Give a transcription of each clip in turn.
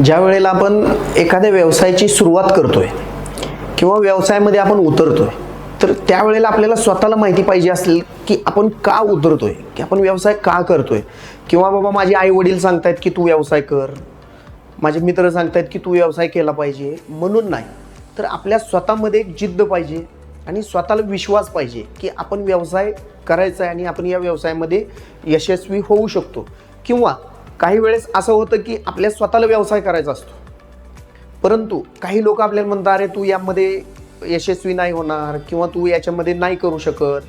ज्या वेळेला आपण एखाद्या व्यवसायाची सुरुवात करतोय किंवा व्यवसायामध्ये आपण उतरतोय, तर त्यावेळेला आपल्याला स्वतःला माहिती पाहिजे असेल की आपण का उतरतोय, की आपण व्यवसाय का करतोय. किंवा बाबा माझे आई वडील सांगतायत की तू व्यवसाय कर, माझे मित्र सांगतायत की तू व्यवसाय केला पाहिजे, म्हणून नाही. तर आपल्या स्वतःमध्ये एक जिद्द पाहिजे आणि स्वतःला विश्वास पाहिजे की आपण व्यवसाय करायचा आहे आणि आपण या व्यवसायामध्ये यशस्वी होऊ शकतो. किंवा काही वेळेस असं होतं की आपल्या स्वतःला व्यवसाय करायचा असतो, परंतु काही लोक आपल्याला म्हणतात अरे तू यामध्ये यशस्वी नाही होणार किंवा तू याच्यामध्ये नाही करू शकत,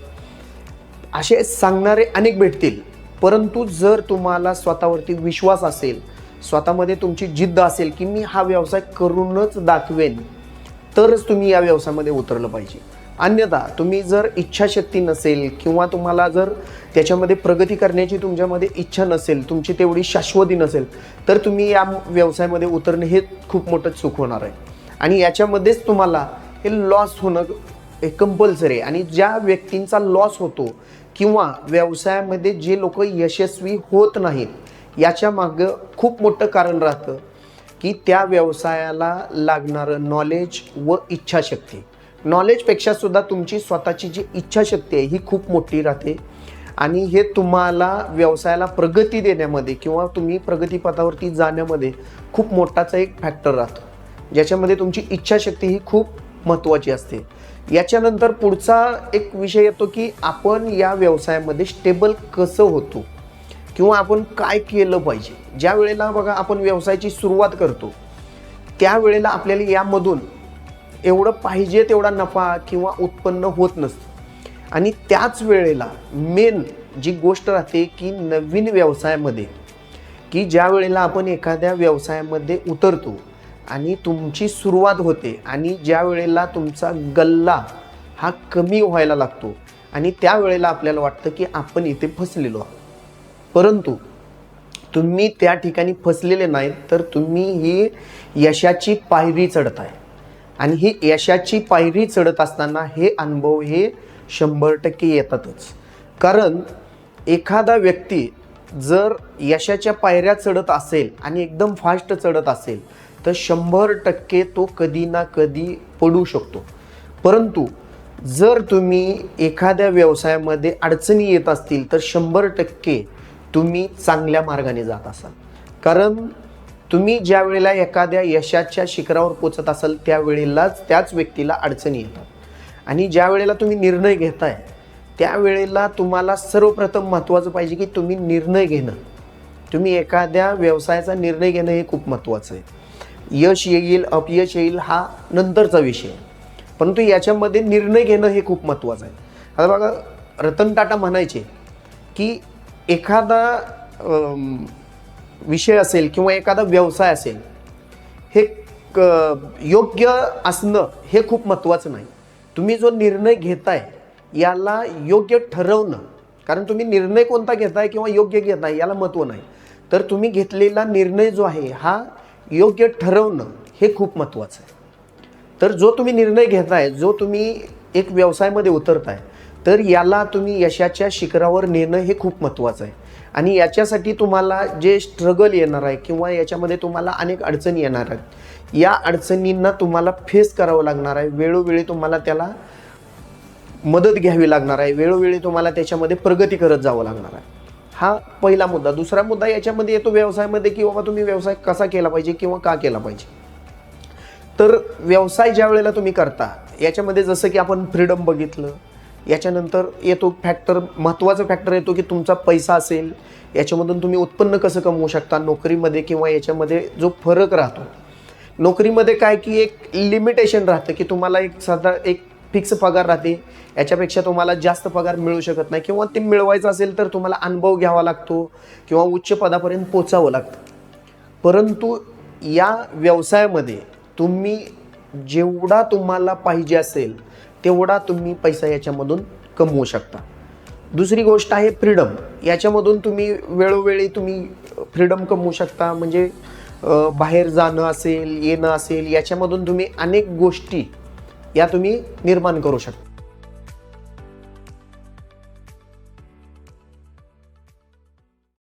असे सांगणारे अनेक भेटतील. परंतु जर तुम्हाला स्वतःवरती विश्वास असेल, स्वतःमध्ये तुमची जिद्द असेल की मी हा व्यवसाय करूनच दाखवेन, तरच तुम्ही या व्यवसायामध्ये उतरलं पाहिजे. अन्यथा तुम्ही जर इच्छाशक्ती नसेल किंवा तुम्हाला जर त्याच्यामध्ये प्रगती करण्याची तुमच्यामध्ये इच्छा नसेल, तुमची तेवढी शाश्वती नसेल, तर तुम्ही या व्यवसायामध्ये उतरणं हे खूप मोठं चूक होणार आहे. आणि याच्यामध्येच तुम्हाला हे लॉस होणं हे कंपल्सरी आहे. आणि ज्या व्यक्तींचा लॉस होतो किंवा व्यवसायामध्ये जे लोक यशस्वी होत नाहीत, याच्या मागं खूप मोठं कारण राहतं की त्या व्यवसायाला लागणारं नॉलेज व इच्छाशक्ती. नॉलेजपेक्षा सुद्धा तुमची स्वतःची जी इच्छाशक्ती आहे ही खूप मोठी राहते. आणि हे तुम्हाला व्यवसायाला प्रगती देण्यामध्ये किंवा तुम्ही प्रगतीपथावरती जाण्यामध्ये खूप मोठाचा एक फॅक्टर राहतो, ज्याच्यामध्ये तुमची इच्छाशक्ती ही खूप महत्त्वाची असते. याच्यानंतर पुढचा एक विषय येतो की आपण या व्यवसायामध्ये स्टेबल कसं होतो किंवा आपण काय केलं पाहिजे. ज्या वेळेला बघा आपण व्यवसायाची सुरुवात करतो, त्यावेळेला आपल्याला यामधून एवढं पाहिजे तेवढा नफा किंवा उत्पन्न होत नसतं. आणि त्याच वेळेला मेन जी गोष्ट राहते की नवीन व्यवसायामध्ये, की ज्या वेळेला आपण एखाद्या व्यवसायामध्ये उतरतो आणि तुमची सुरुवात होते आणि ज्या वेळेला तुमचा गल्ला हा कमी व्हायला लागतो आणि त्यावेळेला आपल्याला वाटतं की आपण इथे फसलेलो आहोत. परंतु तुम्ही त्या ठिकाणी फसलेले नाहीत, तर तुम्ही ही यशाची पायरी चढताय. आणि ही यशाची पायरी चढत असताना हे अनुभव हे 100% येतातच. कारण एखादा व्यक्ती जर यशाच्या पायऱ्या चढत असेल आणि एकदम फास्ट चढत असेल, तर 100% तो कधी ना कधी पडू शकतो. परंतु जर तुम्ही एखाद्या व्यवसायामध्ये अडचणी येत असतील, तर 100% तुम्ही चांगल्या मार्गाने जात असाल. कारण तुम्ही ज्या वेळेला एखाद्या यशाच्या शिखरावर पोचत असाल, त्यावेळेलाच त्याच व्यक्तीला अडचणी येतात. आणि ज्या वेळेला तुम्ही निर्णय घेताय, त्यावेळेला तुम्हाला सर्वप्रथम महत्त्वाचं पाहिजे की तुम्ही निर्णय घेणं. तुम्ही एखाद्या व्यवसायाचा निर्णय घेणं हे खूप महत्त्वाचं आहे. यश येईल अपयश येईल हा नंतरचा विषय, परंतु याच्यामध्ये निर्णय घेणं हे खूप महत्त्वाचं आहे. आता बघा, रतन टाटा म्हणायचे की एखादा विषय असेल किंवा एखादा व्यवसाय असेल, हे योग्य असणं हे खूप महत्त्वाचं नाही. तुम्ही जो निर्णय घेताय याला योग्य ठरवणं, कारण तुम्ही निर्णय कोणता घेताय किंवा योग्य घेताय याला महत्त्व नाही, तर तुम्ही घेतलेला निर्णय जो आहे हा योग्य ठरवणं हे खूप महत्त्वाचं आहे. तर जो तुम्ही निर्णय घेताय, जो तुम्ही एक व्यवसायामध्ये उतरताय, तर याला तुम्ही यशाच्या शिखरावर नेणं हे खूप महत्त्वाचं आहे. आणि याच्यासाठी तुम्हाला जे स्ट्रगल येणार आहे किंवा याच्यामध्ये तुम्हाला अनेक अडचणी येणार आहेत, या अडचणींना तुम्हाला फेस करावं लागणार आहे. वेळोवेळी तुम्हाला त्याला मदत घ्यावी लागणार आहे, वेळोवेळी तुम्हाला त्याच्यामध्ये प्रगती करत जावं लागणार आहे. हा पहिला मुद्दा. दुसरा मुद्दा याच्यामध्ये येतो व्यवसायामध्ये की बाबा तुम्ही व्यवसाय कसा केला पाहिजे किंवा का केला पाहिजे. तर व्यवसाय ज्या वेळेला तुम्ही करता, याच्यामध्ये जसं की आपण फ्रीडम बघितलं, याच्यानंतर येतो फॅक्टर, महत्त्वाचा फॅक्टर येतो की तुमचा पैसा असेल, याच्यामधून तुम्ही उत्पन्न कसं कमवू शकता. नोकरीमध्ये किंवा याच्यामध्ये जो फरक राहतो, नोकरीमध्ये काय की एक लिमिटेशन राहतं की तुम्हाला एक साधा एक फिक्स पगार राहते, याच्यापेक्षा तुम्हाला जास्त पगार मिळू शकत नाही किंवा ते मिळवायचं असेल तर तुम्हाला अनुभव घ्यावा लागतो किंवा उच्च पदापर्यंत पोचावं लागतं. परंतु या व्यवसायामध्ये तुम्ही जेवढा तुम्हाला पाहिजे असेल तेवढा तुम्ही पैसा याच्यामधून कमवू शकता. दुसरी गोष्ट आहे फ्रीडम. याच्यामधून तुम्ही वेळोवेळी तुम्ही फ्रीडम कमवू शकता. म्हणजे बाहेर जाणं असेल, येणं असेल, याच्यामधून तुम्ही अनेक गोष्टी या तुम्ही निर्माण करू शकता.